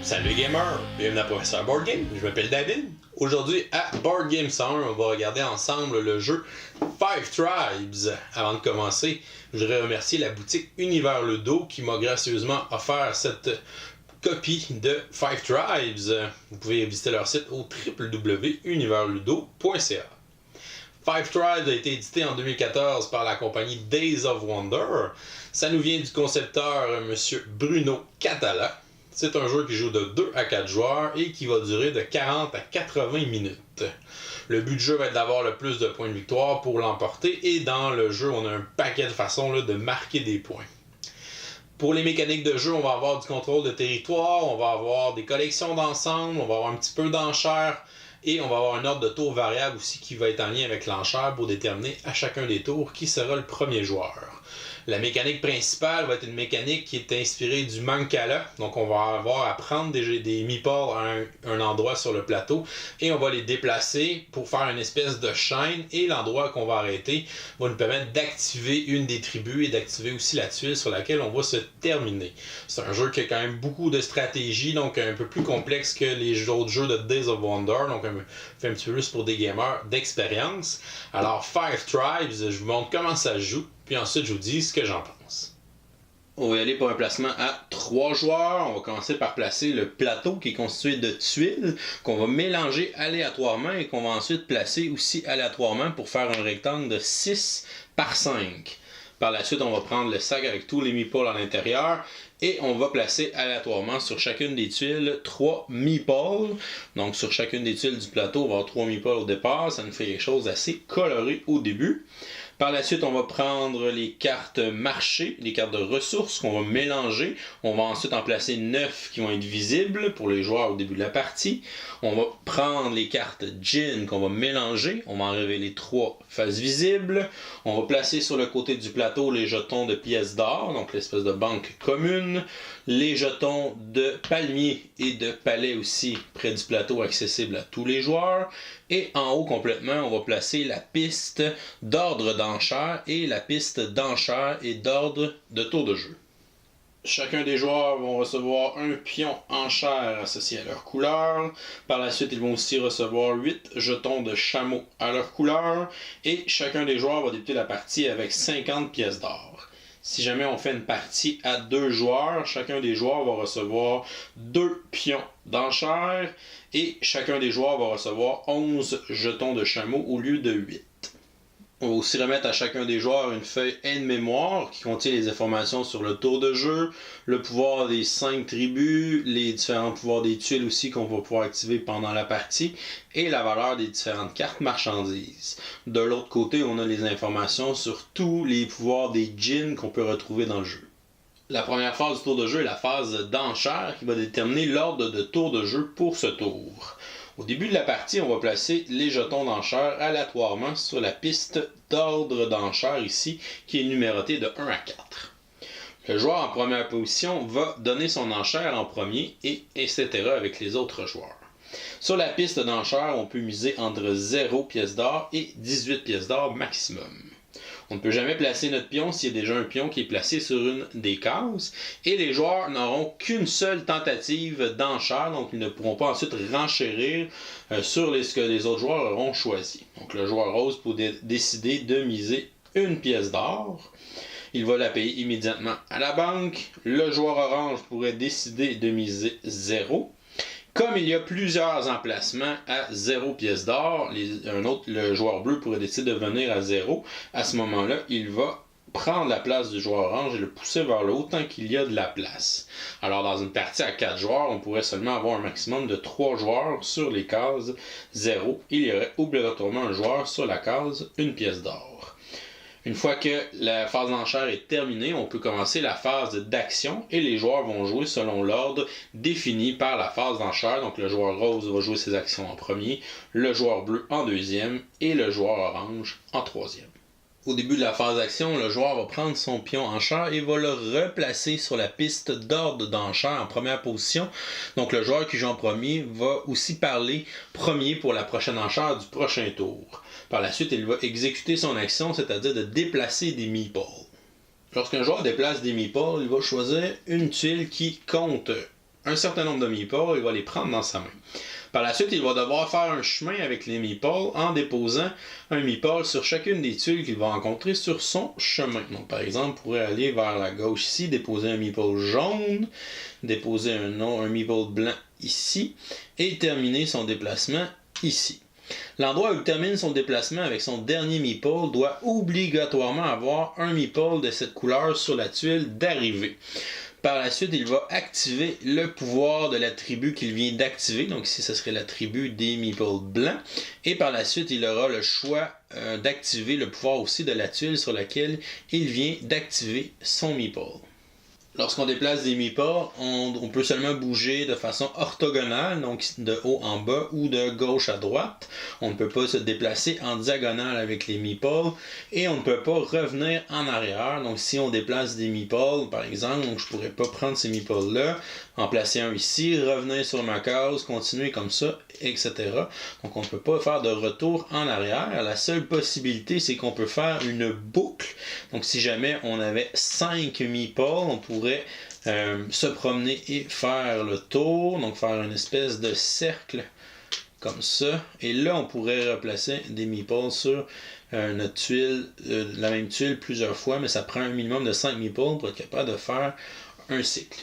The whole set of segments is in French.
Salut gamers, bienvenue à Professeur Board Game, je m'appelle David. Aujourd'hui à Board Game 101, on va regarder ensemble le jeu Five Tribes. Avant de commencer, je voudrais remercier la boutique Univers Ludo qui m'a gracieusement offert cette copie de Five Tribes. Vous pouvez visiter leur site au www.universludo.ca. Five Tribes a été édité en 2014 par la compagnie Days of Wonder. Ça nous vient du concepteur Monsieur Bruno Catala. C'est un jeu qui joue de 2 à 4 joueurs et qui va durer de 40 à 80 minutes. Le but du jeu va être d'avoir le plus de points de victoire pour l'emporter et dans le jeu, on a un paquet de façons de marquer des points. Pour les mécaniques de jeu, on va avoir du contrôle de territoire, on va avoir des collections d'ensemble, on va avoir un petit peu d'enchères et on va avoir un ordre de tour variable aussi qui va être en lien avec l'enchère pour déterminer à chacun des tours qui sera le premier joueur. La mécanique principale va être une mécanique qui est inspirée du Mancala. Donc on va avoir à prendre des meeples à un endroit sur le plateau et on va les déplacer pour faire une espèce de chaîne et l'endroit qu'on va arrêter va nous permettre d'activer une des tribus et d'activer aussi la tuile sur laquelle on va se terminer. C'est un jeu qui a quand même beaucoup de stratégie, donc un peu plus complexe que les autres jeux de Days of Wonder, donc fait un petit peu plus pour des gamers d'expérience. Alors Five Tribes, je vous montre comment ça se joue. Puis ensuite, je vous dis ce que j'en pense. On va y aller pour un placement à 3 joueurs. On va commencer par placer le plateau qui est constitué de tuiles qu'on va mélanger aléatoirement et qu'on va ensuite placer aussi aléatoirement pour faire un rectangle de 6 par 5. Par la suite, on va prendre le sac avec tous les meeples à l'intérieur et on va placer aléatoirement sur chacune des tuiles 3 meeples. Donc sur chacune des tuiles du plateau, on va avoir 3 meeples au départ. Ça nous fait quelque chose d'assez coloré au début. Par la suite, on va prendre les cartes marché, les cartes de ressources qu'on va mélanger. On va ensuite en placer 9 qui vont être visibles pour les joueurs au début de la partie. On va prendre les cartes Djinn qu'on va mélanger. On va en révéler 3 faces visibles. On va placer sur le côté du plateau les jetons de pièces d'or, donc l'espèce de banque commune. Les jetons de palmier et de palais aussi près du plateau accessible à tous les joueurs. Et en haut complètement, on va placer la piste d'ordre d'enchères et la piste d'enchères et d'ordre de tour de jeu. Chacun des joueurs vont recevoir un pion enchère associé à leur couleur. Par la suite, ils vont aussi recevoir 8 jetons de chameau à leur couleur. Et chacun des joueurs va débuter la partie avec 50 pièces d'or. Si jamais on fait une partie à 2 joueurs, chacun des joueurs va recevoir 2 pions d'enchères et chacun des joueurs va recevoir 11 jetons de chameau au lieu de 8. On va aussi remettre à chacun des joueurs une feuille aide-mémoire qui contient les informations sur le tour de jeu, le pouvoir des 5 tribus, les différents pouvoirs des tuiles aussi qu'on va pouvoir activer pendant la partie et la valeur des différentes cartes marchandises. De l'autre côté, on a les informations sur tous les pouvoirs des djinns qu'on peut retrouver dans le jeu. La première phase du tour de jeu est la phase d'enchère qui va déterminer l'ordre de tour de jeu pour ce tour. Au début de la partie, on va placer les jetons d'enchères aléatoirement sur la piste d'ordre d'enchères ici, qui est numérotée de 1 à 4. Le joueur en première position va donner son enchère en premier, et etc. avec les autres joueurs. Sur la piste d'enchères, on peut miser entre 0 pièces d'or et 18 pièces d'or maximum. On ne peut jamais placer notre pion s'il y a déjà un pion qui est placé sur une des cases. Et les joueurs n'auront qu'une seule tentative d'enchère, donc ils ne pourront pas ensuite renchérir sur ce que les autres joueurs auront choisi. Donc le joueur rose peut décider de miser une pièce d'or. Il va la payer immédiatement à la banque. Le joueur orange pourrait décider de miser 0. Comme il y a plusieurs emplacements à 0 pièce d'or, le joueur bleu pourrait décider de venir à 0. À ce moment-là, il va prendre la place du joueur orange et le pousser vers le haut tant qu'il y a de la place. Alors dans une partie à 4 joueurs, on pourrait seulement avoir un maximum de 3 joueurs sur les cases 0. Il y aurait obligatoirement un joueur sur la case 1 pièce d'or. Une fois que la phase d'enchère est terminée, on peut commencer la phase d'action et les joueurs vont jouer selon l'ordre défini par la phase d'enchère. Donc le joueur rose va jouer ses actions en premier, le joueur bleu en deuxième et le joueur orange en troisième. Au début de la phase d'action, le joueur va prendre son pion enchère et va le replacer sur la piste d'ordre d'enchère en première position. Donc le joueur qui joue en premier va aussi parler premier pour la prochaine enchère du prochain tour. Par la suite, il va exécuter son action, c'est-à-dire de déplacer des meeples. Lorsqu'un joueur déplace des meeples, il va choisir une tuile qui compte un certain nombre de meeples, il va les prendre dans sa main. Par la suite, il va devoir faire un chemin avec les meeples en déposant un meeple sur chacune des tuiles qu'il va rencontrer sur son chemin. Donc, par exemple, on pourrait aller vers la gauche ici, déposer un meeple jaune, déposer un meeple blanc ici, et terminer son déplacement ici. L'endroit où il termine son déplacement avec son dernier meeple doit obligatoirement avoir un meeple de cette couleur sur la tuile d'arrivée. Par la suite, il va activer le pouvoir de l'attribut qu'il vient d'activer. Donc ici, ce serait l'attribut des meeples blancs. Et par la suite, il aura le choix d'activer le pouvoir aussi de la tuile sur laquelle il vient d'activer son meeple. Lorsqu'on déplace des meeples, on peut seulement bouger de façon orthogonale, donc de haut en bas ou de gauche à droite. On ne peut pas se déplacer en diagonale avec les meeples et on ne peut pas revenir en arrière. Donc si on déplace des meeples, par exemple, donc je ne pourrais pas prendre ces meeples-là, en placer un ici, revenir sur ma case, continuer comme ça, etc. Donc on ne peut pas faire de retour en arrière. La seule possibilité, c'est qu'on peut faire une boucle. Donc si jamais on avait 5 meeples, on pourrait se promener et faire le tour, donc faire une espèce de cercle comme ça, et là on pourrait replacer des meeples sur notre tuile, la même tuile plusieurs fois, mais ça prend un minimum de 5 meeples pour être capable de faire un cycle.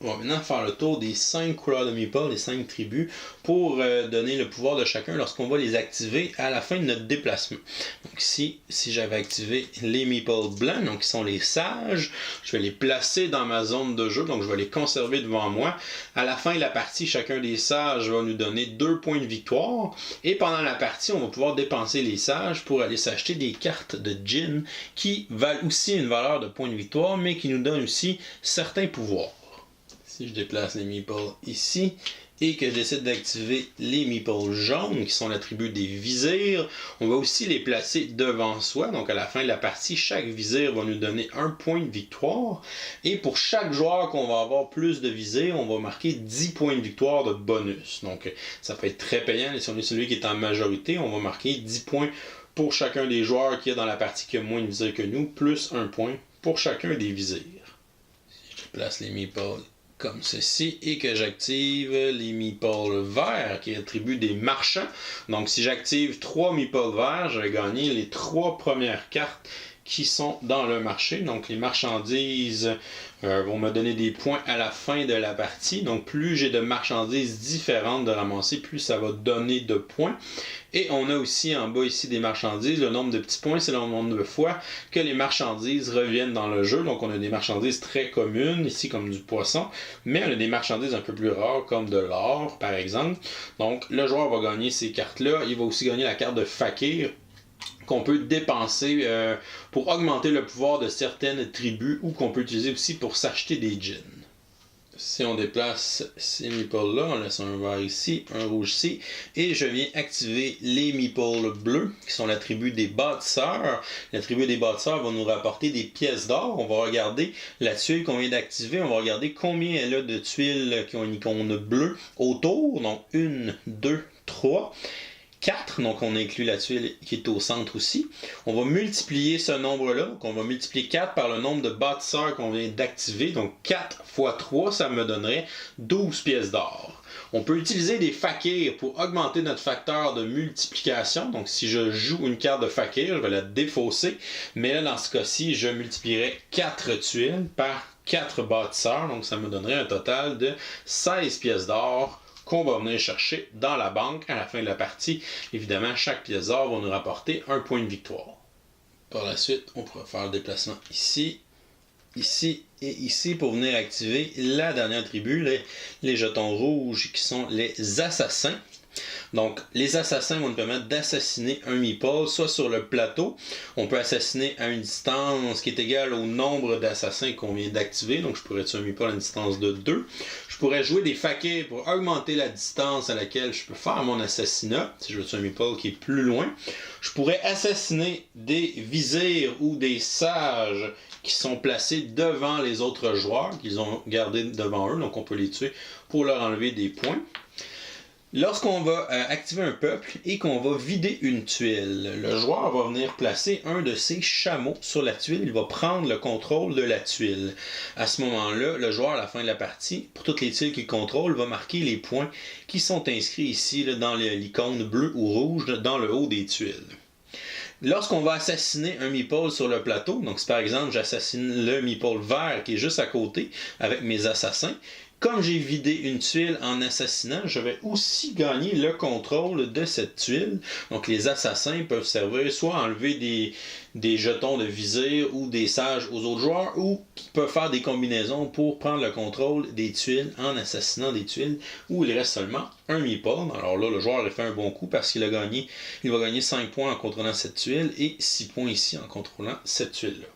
On va maintenant faire le tour des 5 couleurs de meeples, les 5 tribus, pour donner le pouvoir de chacun lorsqu'on va les activer à la fin de notre déplacement. Donc ici, si j'avais activé les meeples blancs, donc qui sont les sages, je vais les placer dans ma zone de jeu, donc je vais les conserver devant moi. À la fin de la partie, chacun des sages va nous donner 2 points de victoire, et pendant la partie, on va pouvoir dépenser les sages pour aller s'acheter des cartes de djinn qui valent aussi une valeur de points de victoire, mais qui nous donnent aussi certains pouvoirs. Si je déplace les meeples ici et que je décide d'activer les meeples jaunes, qui sont l'attribut des visirs, on va aussi les placer devant soi. Donc à la fin de la partie, chaque visir va nous donner un point de victoire. Et pour chaque joueur qu'on va avoir plus de visirs, on va marquer 10 points de victoire de bonus. Donc ça peut être très payant. Et si on est celui qui est en majorité, on va marquer 10 points pour chacun des joueurs qui est dans la partie qui a moins de visirs que nous, plus 1 point pour chacun des visirs. Si je place les meeples comme ceci, et que j'active les meeples verts, qui est l'attribut des marchands. Donc si j'active 3 meeples verts, je vais gagner les 3 premières cartes qui sont dans le marché. Donc les marchandises vont me donner des points à la fin de la partie. Donc plus j'ai de marchandises différentes de ramasser, plus ça va donner de points. Et on a aussi en bas ici des marchandises. Le nombre de petits points, c'est le nombre de fois que les marchandises reviennent dans le jeu. Donc on a des marchandises très communes, ici comme du poisson, mais on a des marchandises un peu plus rares, comme de l'or par exemple. Donc le joueur va gagner ces cartes-là. Il va aussi gagner la carte de Fakir, qu'on peut dépenser pour augmenter le pouvoir de certaines tribus ou qu'on peut utiliser aussi pour s'acheter des djinns. Si on déplace ces meeples-là, on laisse un vert ici, un rouge ici, et je viens activer les meeples bleus, qui sont l'attribut des bâtisseurs. L'attribut des bâtisseurs va nous rapporter des pièces d'or. On va regarder la tuile qu'on vient d'activer, on va regarder combien elle a de tuiles qui ont une icône bleue autour, donc 1, 2, 3. 4, donc on inclut la tuile qui est au centre aussi. On va multiplier ce nombre-là, donc on va multiplier 4 par le nombre de bâtisseurs qu'on vient d'activer, donc 4 fois 3, ça me donnerait 12 pièces d'or. On peut utiliser des fakirs pour augmenter notre facteur de multiplication, donc si je joue une carte de fakir, je vais la défausser, mais là dans ce cas-ci, je multiplierais 4 tuiles par 4 bâtisseurs, donc ça me donnerait un total de 16 pièces d'or qu'on va venir chercher dans la banque à la fin de la partie. Évidemment, chaque pièce d'or va nous rapporter un point de victoire. Par la suite, on pourra faire le déplacement ici, ici et ici pour venir activer la dernière tribu, les jetons rouges qui sont les assassins. Donc, les assassins vont nous permettre d'assassiner un meeple, soit sur le plateau. On peut assassiner à une distance qui est égale au nombre d'assassins qu'on vient d'activer. Donc, je pourrais tuer un meeple à une distance de 2. Je pourrais jouer des fakirs pour augmenter la distance à laquelle je peux faire mon assassinat, si je veux tuer un meeple qui est plus loin. Je pourrais assassiner des visirs ou des sages qui sont placés devant les autres joueurs, qu'ils ont gardés devant eux. Donc, on peut les tuer pour leur enlever des points. Lorsqu'on va activer un peuple et qu'on va vider une tuile, le joueur va venir placer un de ses chameaux sur la tuile. Il va prendre le contrôle de la tuile. À ce moment-là, le joueur, à la fin de la partie, pour toutes les tuiles qu'il contrôle, va marquer les points qui sont inscrits ici là, dans l'icône bleue ou rouge dans le haut des tuiles. Lorsqu'on va assassiner un meeple sur le plateau, donc si par exemple j'assassine le meeple vert qui est juste à côté avec mes assassins, comme j'ai vidé une tuile en assassinant, je vais aussi gagner le contrôle de cette tuile. Donc les assassins peuvent servir soit à enlever des jetons de visir ou des sages aux autres joueurs, ou qui peuvent faire des combinaisons pour prendre le contrôle des tuiles en assassinant des tuiles où il reste seulement un meeple. Alors là, le joueur a fait un bon coup parce qu'il a gagné, il va gagner 5 points en contrôlant cette tuile et 6 points ici en contrôlant cette tuile-là.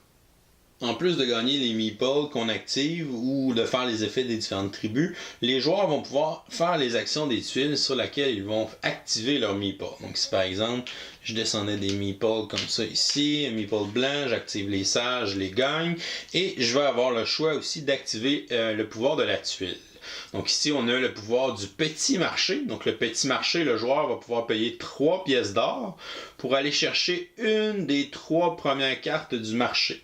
En plus de gagner les meeples qu'on active ou de faire les effets des différentes tribus, les joueurs vont pouvoir faire les actions des tuiles sur lesquelles ils vont activer leur meeple. Donc si par exemple, je descendais des meeples comme ça ici, un meeple blanc, j'active les sages, je les gagne, et je vais avoir le choix aussi d'activer le pouvoir de la tuile. Donc ici, on a le pouvoir du petit marché. Donc le petit marché, le joueur va pouvoir payer 3 pièces d'or pour aller chercher une des 3 premières cartes du marché.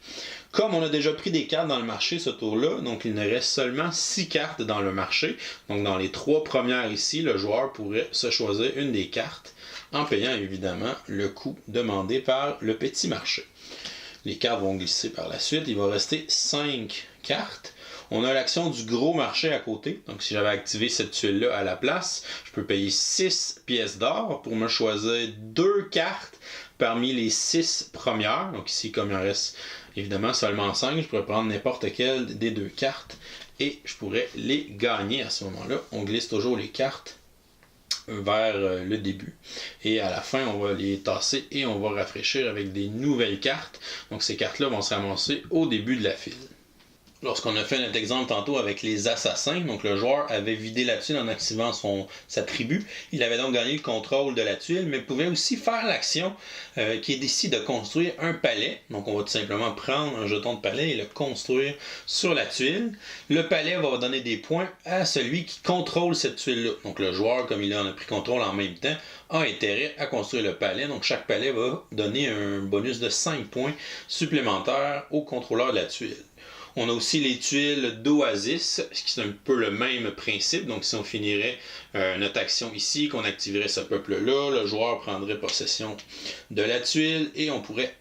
Comme on a déjà pris des cartes dans le marché ce tour-là, donc il ne reste seulement 6 cartes dans le marché. Donc dans les 3 premières ici, le joueur pourrait se choisir une des cartes en payant évidemment le coût demandé par le petit marché. Les cartes vont glisser par la suite. Il va rester 5 cartes. On a l'action du gros marché à côté. Donc si j'avais activé cette tuile-là à la place, je peux payer 6 pièces d'or pour me choisir 2 cartes parmi les 6 premières. Donc ici, comme il en reste évidemment seulement 5, je pourrais prendre n'importe quelle des 2 cartes et je pourrais les gagner à ce moment-là. On glisse toujours les cartes vers le début. Et à la fin, on va les tasser et on va rafraîchir avec des nouvelles cartes. Donc ces cartes-là vont se ramasser au début de la file. Lorsqu'on a fait notre exemple tantôt avec les assassins, donc le joueur avait vidé la tuile en activant sa tribu. Il avait donc gagné le contrôle de la tuile, mais pouvait aussi faire l'action qui est ici de construire un palais. Donc on va tout simplement prendre un jeton de palais et le construire sur la tuile. Le palais va donner des points à celui qui contrôle cette tuile-là. Donc le joueur, comme il en a pris contrôle en même temps, a intérêt à construire le palais. Donc chaque palais va donner un bonus de 5 points supplémentaires au contrôleur de la tuile. On a aussi les tuiles d'Oasis, ce qui est un peu le même principe. Donc si on finirait notre action ici, qu'on activerait ce peuple-là, le joueur prendrait possession de la tuile et on pourrait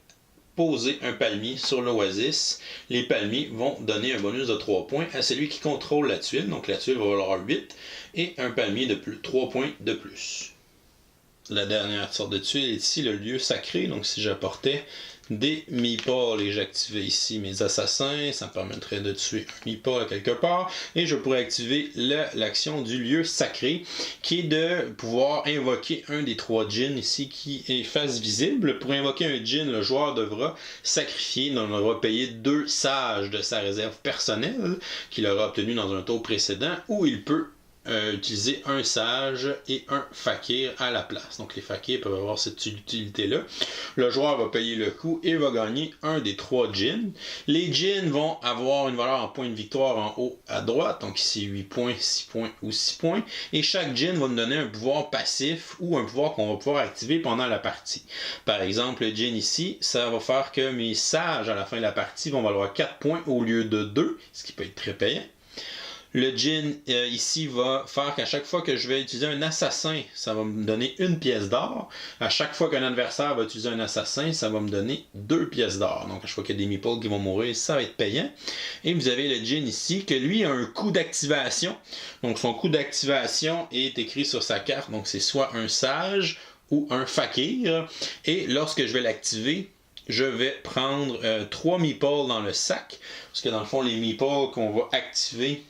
poser un palmier sur l'Oasis. Les palmiers vont donner un bonus de 3 points à celui qui contrôle la tuile. Donc la tuile va valoir 8 et un palmier de 3 points de plus. La dernière sorte de tuile est ici le lieu sacré. Donc si j'apportais des meeples et j'activais ici mes assassins, ça me permettrait de tuer un meeple quelque part et je pourrais activer l'action du lieu sacré qui est de pouvoir invoquer un des 3 djinns ici qui est face visible. Pour invoquer un djinn, le joueur devra sacrifier, donc on aura payé 2 sages de sa réserve personnelle qu'il aura obtenu dans un tour précédent ou il peut utiliser un sage et un fakir à la place. Donc les fakirs peuvent avoir cette utilité-là. Le joueur va payer le coût et va gagner un des 3 djinns. Les djinns vont avoir une valeur en points de victoire en haut à droite. Donc ici 8 points, 6 points ou 6 points. Et chaque djinn va nous donner un pouvoir passif ou un pouvoir qu'on va pouvoir activer pendant la partie. Par exemple, le djinn ici, ça va faire que mes sages à la fin de la partie vont valoir 4 points au lieu de 2, ce qui peut être très payant. Le djinn ici va faire qu'à chaque fois que je vais utiliser un assassin, ça va me donner 1 pièce d'or. À chaque fois qu'un adversaire va utiliser un assassin, ça va me donner 2 pièces d'or. Donc à chaque fois qu'il y a des meeples qui vont mourir, ça va être payant. Et vous avez le djinn ici, que lui a un coût d'activation. Donc son coût d'activation est écrit sur sa carte. Donc c'est soit un sage ou un fakir. Et lorsque je vais l'activer, je vais prendre 3 meeples dans le sac. Parce que dans le fond, les meeples qu'on va activer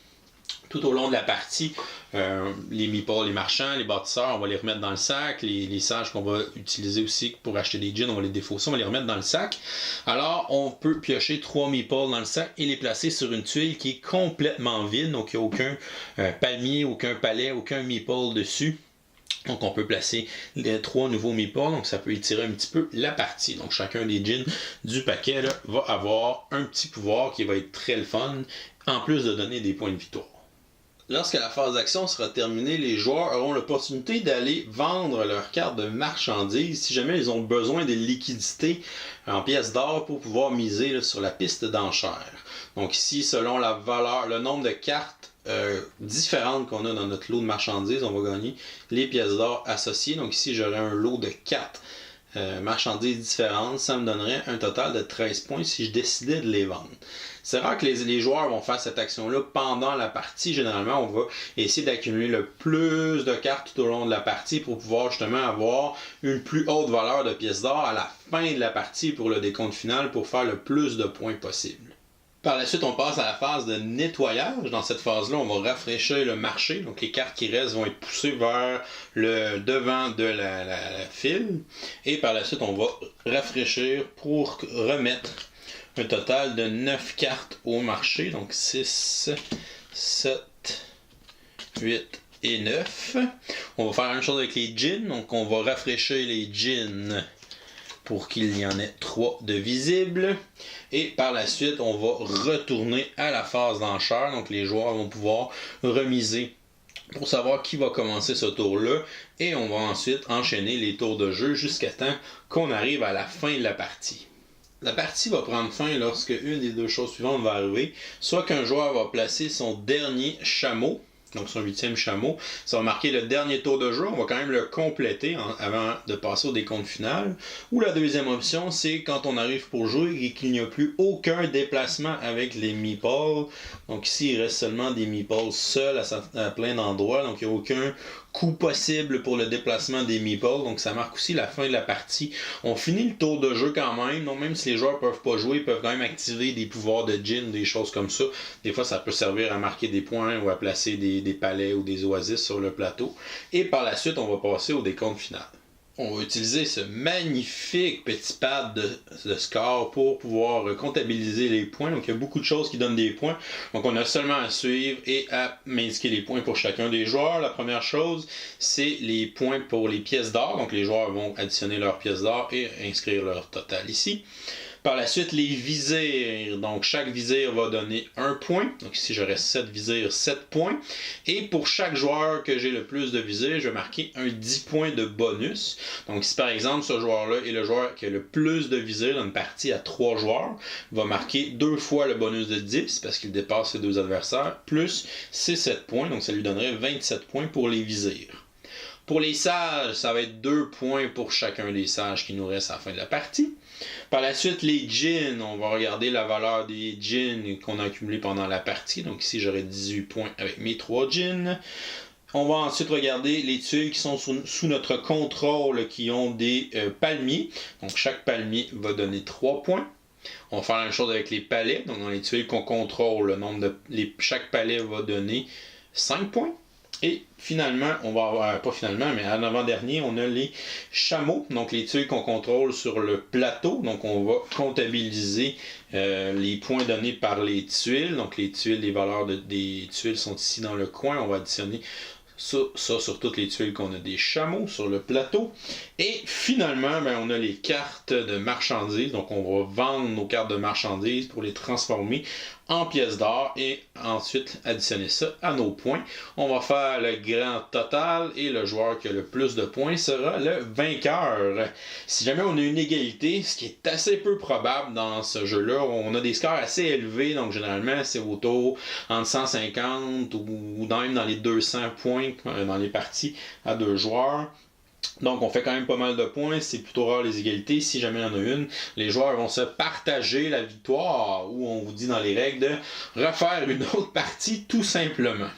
tout au long de la partie, les meeples, les marchands, les bâtisseurs, on va les remettre dans le sac. Les sages qu'on va utiliser aussi pour acheter des djinns, on va les défausser, on va les remettre dans le sac. Alors, on peut piocher 3 meeples dans le sac et les placer sur une tuile qui est complètement vide. Donc, il n'y a aucun palmier, aucun palais, aucun meeple dessus. Donc on peut placer les 3 nouveaux meeples, donc ça peut étirer un petit peu la partie. Donc chacun des djinns du paquet là, va avoir un petit pouvoir qui va être très le fun, en plus de donner des points de victoire. Lorsque la phase d'action sera terminée, les joueurs auront l'opportunité d'aller vendre leurs cartes de marchandises si jamais ils ont besoin de liquidités en pièces d'or pour pouvoir miser là, sur la piste d'enchères. Donc ici, selon la valeur, le nombre de cartes différentes qu'on a dans notre lot de marchandises, on va gagner les pièces d'or associées. Donc ici, j'aurai un lot de 4 marchandises différentes. Ça me donnerait un total de 13 points si je décidais de les vendre. C'est rare que les joueurs vont faire cette action-là pendant la partie. Généralement, on va essayer d'accumuler le plus de cartes tout au long de la partie pour pouvoir justement avoir une plus haute valeur de pièces d'or à la fin de la partie pour le décompte final pour faire le plus de points possible. Par la suite, on passe à la phase de nettoyage. Dans cette phase-là, on va rafraîchir le marché. Donc, les cartes qui restent vont être poussées vers le devant de la file. Et par la suite, on va rafraîchir pour remettre un total de 9 cartes au marché. Donc, 6, 7, 8 et 9. On va faire la même chose avec les djinns. Donc, on va rafraîchir les djinns pour qu'il y en ait 3 de visibles. Et par la suite, on va retourner à la phase d'enchère. Donc les joueurs vont pouvoir remiser pour savoir qui va commencer ce tour-là. Et on va ensuite enchaîner les tours de jeu jusqu'à temps qu'on arrive à la fin de la partie. La partie va prendre fin lorsque une des deux choses suivantes va arriver. Soit qu'un joueur va placer son dernier chameau, donc son 8e chameau. Ça va marquer le dernier tour de jeu. On va quand même le compléter avant de passer au décompte final. Ou la deuxième option, c'est quand on arrive pour jouer et qu'il n'y a plus aucun déplacement avec les meeples. Donc ici, il reste seulement des meeples seuls à plein d'endroits. Donc il n'y a aucun coup possible pour le déplacement des meeples. Donc ça marque aussi la fin de la partie. On finit le tour de jeu quand même. Donc même si les joueurs ne peuvent pas jouer, ils peuvent quand même activer des pouvoirs de djinn, des choses comme ça. Des fois, ça peut servir à marquer des points ou à placer des palais ou des oasis sur le plateau. Et par la suite, on va passer au décompte final. On va utiliser ce magnifique petit pad de score pour pouvoir comptabiliser les points. Donc il y a beaucoup de choses qui donnent des points. Donc on a seulement à suivre et à m'indiquer les points pour chacun des joueurs. La première chose, c'est les points pour les pièces d'or. Donc les joueurs vont additionner leurs pièces d'or et inscrire leur total ici. Par la suite, les visirs. Donc, chaque visir va donner 1 point. Donc, ici, j'aurai 7 visirs, 7 points. Et pour chaque joueur que j'ai le plus de visirs, je vais marquer un 10 points de bonus. Donc, si par exemple, ce joueur-là est le joueur qui a le plus de visirs dans une partie à 3 joueurs, va marquer 2 fois le bonus de 10 parce qu'il dépasse ses 2 adversaires, plus ses 7 points. Donc, ça lui donnerait 27 points pour les visirs. Pour les sages, ça va être 2 points pour chacun des sages qui nous reste à la fin de la partie. Par la suite, les djinns, on va regarder la valeur des djinns qu'on a accumulés pendant la partie. Donc ici, j'aurai 18 points avec mes 3 djinns. On va ensuite regarder les tuiles qui sont sous notre contrôle, qui ont des palmiers. Donc chaque palmier va donner 3 points. On va faire la même chose avec les palais. Donc dans les tuiles qu'on contrôle, le nombre de chaque palais va donner 5 points. Et finalement, on va avoir, pas finalement, mais en avant-dernier, on a les chameaux, donc les tuiles qu'on contrôle sur le plateau. Donc on va comptabiliser les points donnés par les tuiles. Donc les tuiles, les valeurs des tuiles sont ici dans le coin. On va additionner ça sur toutes les tuiles qu'on a des chameaux sur le plateau. Et finalement, on a les cartes de marchandises. Donc on va vendre nos cartes de marchandises pour les transformer en pièces d'or et ensuite additionner ça à nos points. On va faire le grand total et le joueur qui a le plus de points sera le vainqueur. Si jamais on a une égalité, ce qui est assez peu probable dans ce jeu-là, on a des scores assez élevés, donc généralement c'est autour entre 150 ou même dans les 200 points dans les parties à 2 joueurs. Donc on fait quand même pas mal de points, c'est plutôt rare les égalités. Si jamais il y en a une, les joueurs vont se partager la victoire, ou on vous dit dans les règles de refaire une autre partie tout simplement.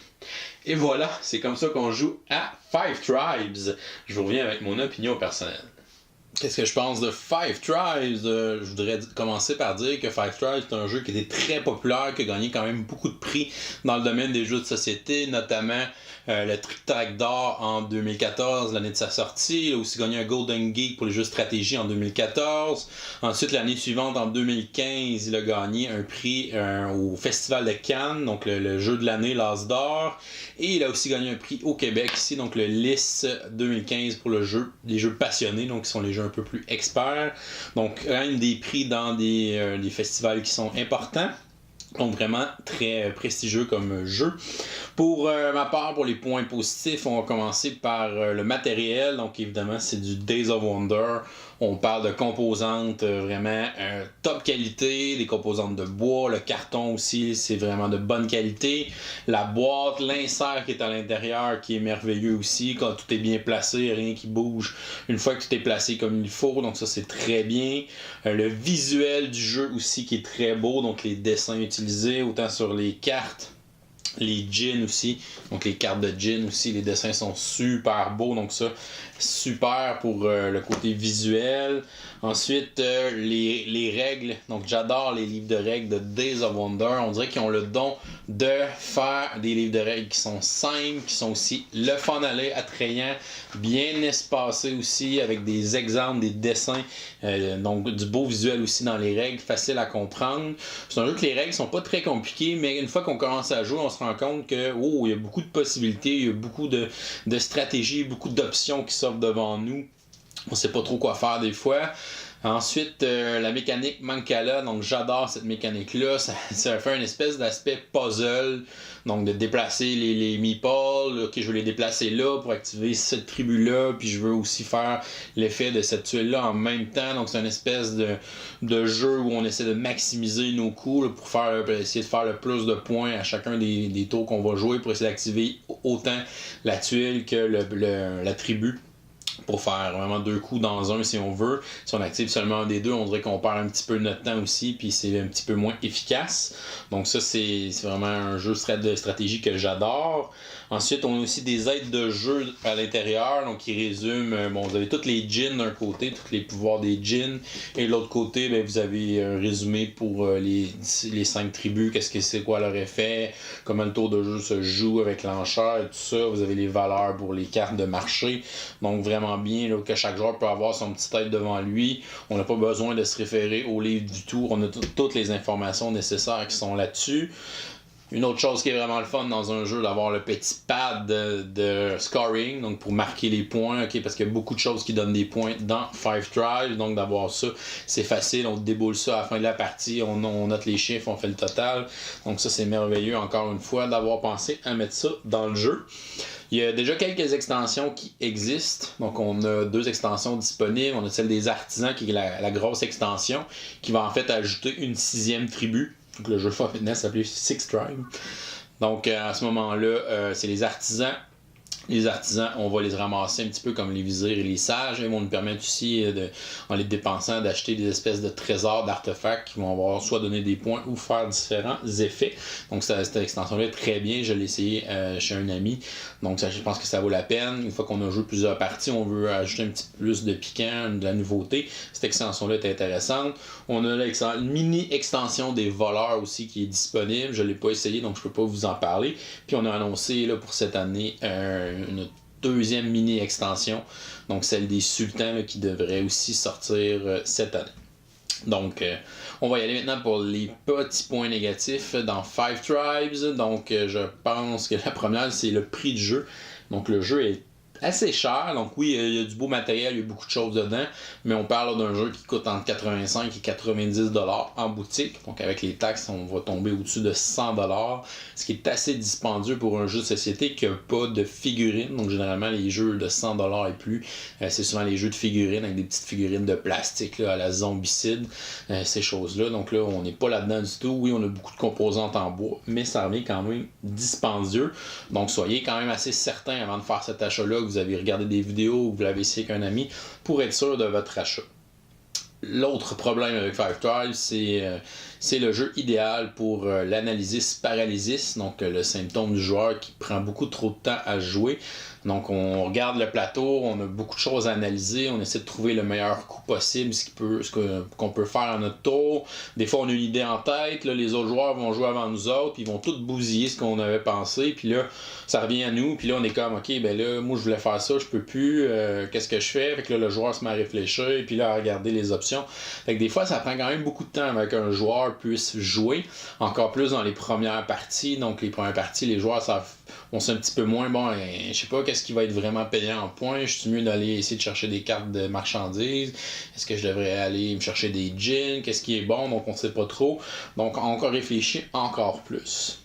Et voilà, c'est comme ça qu'on joue à Five Tribes. Je vous reviens avec mon opinion personnelle. Qu'est-ce que je pense de Five Tribes? Je voudrais commencer par dire que Five Tribes est un jeu qui était très populaire, qui a gagné quand même beaucoup de prix dans le domaine des jeux de société, notamment le Trick Track d'or en 2014, l'année de sa sortie. Il a aussi gagné un Golden Geek pour les jeux de stratégie en 2014. Ensuite, l'année suivante, en 2015, il a gagné un prix au Festival de Cannes, donc le jeu de l'année, l'As d'or. Et il a aussi gagné un prix au Québec ici, donc le LIS 2015 pour les jeux passionnés, donc qui sont les jeux un peu plus experts. Donc, gagne des prix dans des festivals qui sont importants. Donc vraiment très prestigieux comme jeu. Pour ma part, pour les points positifs, on va commencer par le matériel. Donc évidemment, c'est du Days of Wonder. On parle de composantes vraiment top qualité, des composantes de bois, le carton aussi, c'est vraiment de bonne qualité. La boîte, l'insert qui est à l'intérieur, qui est merveilleux aussi, quand tout est bien placé, rien qui bouge une fois que tout est placé comme il faut, donc ça c'est très bien. Le visuel du jeu aussi qui est très beau, donc les dessins utilisés, autant sur les cartes, les djinns aussi, donc les cartes de djinn aussi, les dessins sont super beaux, donc ça, super pour le côté visuel. Ensuite, les règles, donc j'adore les livres de règles de Days of Wonder, on dirait qu'ils ont le don de faire des livres de règles qui sont simples, qui sont aussi le fun à lire, attrayants, bien espacés aussi, avec des exemples, des dessins, donc du beau visuel aussi dans les règles, facile à comprendre. C'est un jeu que les règles sont pas très compliquées, mais une fois qu'on commence à jouer, on se rend compte que il y a beaucoup de possibilités, il y a beaucoup de stratégies, beaucoup d'options qui s'offrent devant nous. On sait pas trop quoi faire des fois. Ensuite, la mécanique Mancala, donc j'adore cette mécanique-là. Ça fait une espèce d'aspect puzzle, donc de déplacer les meeples. Ok, je veux les déplacer là pour activer cette tribu-là, puis je veux aussi faire l'effet de cette tuile-là en même temps. Donc c'est une espèce de jeu où on essaie de maximiser nos coups là, pour essayer de faire le plus de points à chacun des tours qu'on va jouer pour essayer d'activer autant la tuile que la tribu, pour faire vraiment 2 coups dans un si on veut. Si on active seulement un des deux, on dirait qu'on perd un petit peu notre temps aussi, puis c'est un petit peu moins efficace. Donc ça, c'est vraiment un jeu de stratégie que j'adore. Ensuite, on a aussi des aides de jeu à l'intérieur, donc qui résument, vous avez tous les djinns d'un côté, tous les pouvoirs des djinns, et de l'autre côté, vous avez un résumé pour les 5 tribus, qu'est-ce que c'est, quoi leur effet, comment le tour de jeu se joue avec l'enchère et tout ça. Vous avez les valeurs pour les cartes de marché, donc vraiment bien là, que chaque joueur peut avoir son petit tête devant lui. On n'a pas besoin de se référer au livre du tour, on a toutes les informations nécessaires qui sont là-dessus. Une autre chose qui est vraiment le fun dans un jeu, d'avoir le petit pad de scoring, donc pour marquer les points, parce qu'il y a beaucoup de choses qui donnent des points dans Five Tribes, donc d'avoir ça, c'est facile, on déboule ça à la fin de la partie, on note les chiffres, on fait le total, donc ça c'est merveilleux encore une fois d'avoir pensé à mettre ça dans le jeu. Il y a déjà quelques extensions qui existent, donc on a 2 extensions disponibles, on a celle des artisans qui est la grosse extension, qui va en fait ajouter une 6e tribu. Donc le jeu maintenant s'appelait Six Tribes. Donc à ce moment-là, c'est les artisans. Les artisans, on va les ramasser un petit peu comme les vizirs et les sages. Ils vont nous permettre aussi, en les dépensant, d'acheter des espèces de trésors, d'artefacts qui vont avoir soit donner des points ou faire différents effets. Donc cette extension-là est très bien. Je l'ai essayé chez un ami. Donc je pense que ça vaut la peine. Une fois qu'on a joué plusieurs parties, on veut ajouter un petit peu plus de piquant, de la nouveauté. Cette extension-là est intéressante. On a une mini-extension des voleurs aussi qui est disponible. Je ne l'ai pas essayé, donc je ne peux pas vous en parler. Puis on a annoncé là, pour cette année une 2e mini-extension, donc celle des sultans là, qui devrait aussi sortir cette année. Donc, on va y aller maintenant pour les petits points négatifs dans Five Tribes. Donc, je pense que la première, c'est le prix du jeu. Donc, le jeu est assez cher, donc oui, il y a du beau matériel, il y a beaucoup de choses dedans, mais on parle d'un jeu qui coûte entre 85 et 90$ en boutique, donc avec les taxes, on va tomber au-dessus de 100$, ce qui est assez dispendieux pour un jeu de société qui n'a pas de figurines, donc généralement les jeux de 100$ et plus, c'est souvent les jeux de figurines avec des petites figurines de plastique là, à la zombicide, ces choses-là, donc là on n'est pas là-dedans du tout. Oui, on a beaucoup de composantes en bois, mais ça revient quand même dispendieux, donc soyez quand même assez certain avant de faire cet achat-là que vous avez regardé des vidéos ou vous l'avez essayé avec un ami pour être sûr de votre achat. L'autre problème avec Five Tribes, c'est le jeu idéal pour l'analysis paralysis, donc le symptôme du joueur qui prend beaucoup trop de temps à jouer. Donc on regarde le plateau, on a beaucoup de choses à analyser, on essaie de trouver le meilleur coup possible, qu'on peut faire à notre tour. Des fois on a une idée en tête, là, les autres joueurs vont jouer avant nous autres, puis ils vont tous bousiller ce qu'on avait pensé, puis là ça revient à nous, puis là on est comme ok, ben là moi je voulais faire ça, je peux plus, qu'est-ce que je fais? Fait que là le joueur se met à réfléchir, puis là à regarder les options. Fait que des fois ça prend quand même beaucoup de temps avec un joueur joueurs puissent jouer, encore plus dans les premières parties. Donc les premières parties, les joueurs on sait un petit peu moins, bon, je sais pas qu'est-ce qui va être vraiment payant en points, je suis mieux d'aller essayer de chercher des cartes de marchandises, est-ce que je devrais aller me chercher des gins, qu'est-ce qui est bon, donc on sait pas trop. Donc on encore réfléchir encore plus.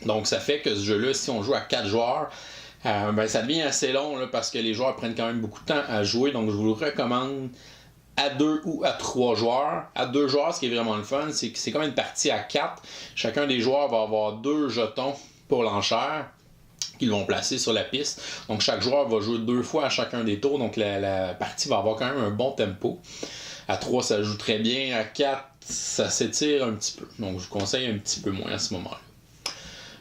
Donc ça fait que ce jeu-là, si on joue à 4 joueurs, ça devient assez long là, parce que les joueurs prennent quand même beaucoup de temps à jouer, donc je vous le recommande à 2 ou à 3 joueurs. À 2 joueurs, ce qui est vraiment le fun, c'est que c'est comme une partie à 4. Chacun des joueurs va avoir 2 jetons pour l'enchère qu'ils vont placer sur la piste. Donc chaque joueur va jouer 2 fois à chacun des tours, donc la partie va avoir quand même un bon tempo. À 3, ça joue très bien. À 4, ça s'étire un petit peu. Donc je vous conseille un petit peu moins à ce moment-là.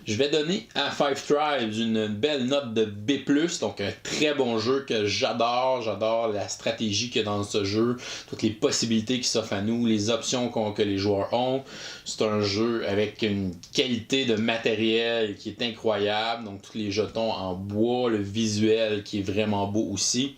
Je vais donner à Five Tribes une belle note de B+, donc un très bon jeu que j'adore. J'adore la stratégie qu'il y a dans ce jeu, toutes les possibilités qui s'offrent à nous, les options que les joueurs ont. C'est un jeu avec une qualité de matériel qui est incroyable, donc tous les jetons en bois, le visuel qui est vraiment beau aussi.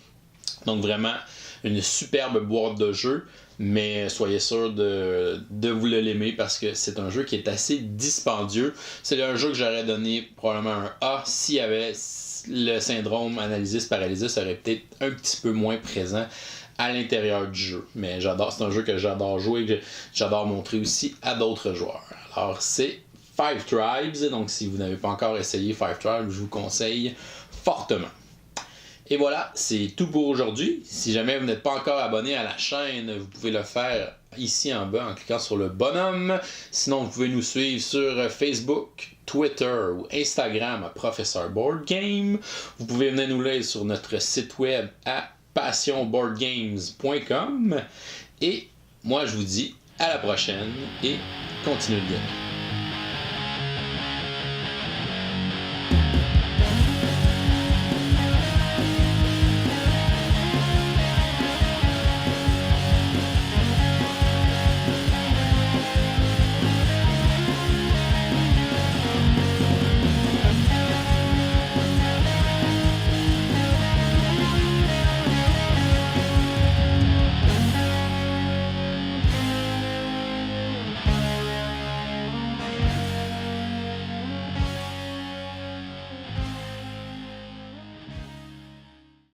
Donc vraiment une superbe boîte de jeu. Mais soyez sûr de vous l'aimer parce que c'est un jeu qui est assez dispendieux. C'est un jeu que j'aurais donné probablement un A s'il y avait le syndrome analysis-paralysis serait peut-être un petit peu moins présent à l'intérieur du jeu. Mais c'est un jeu que j'adore jouer et que j'adore montrer aussi à d'autres joueurs. Alors c'est Five Tribes, donc si vous n'avez pas encore essayé Five Tribes, je vous conseille fortement. Et voilà, c'est tout pour aujourd'hui. Si jamais vous n'êtes pas encore abonné à la chaîne, vous pouvez le faire ici en bas en cliquant sur le bonhomme. Sinon, vous pouvez nous suivre sur Facebook, Twitter ou Instagram à Professeur Board Game. Vous pouvez venir nous lire sur notre site web à passionboardgames.com. Et moi, je vous dis à la prochaine et continuez de gagner.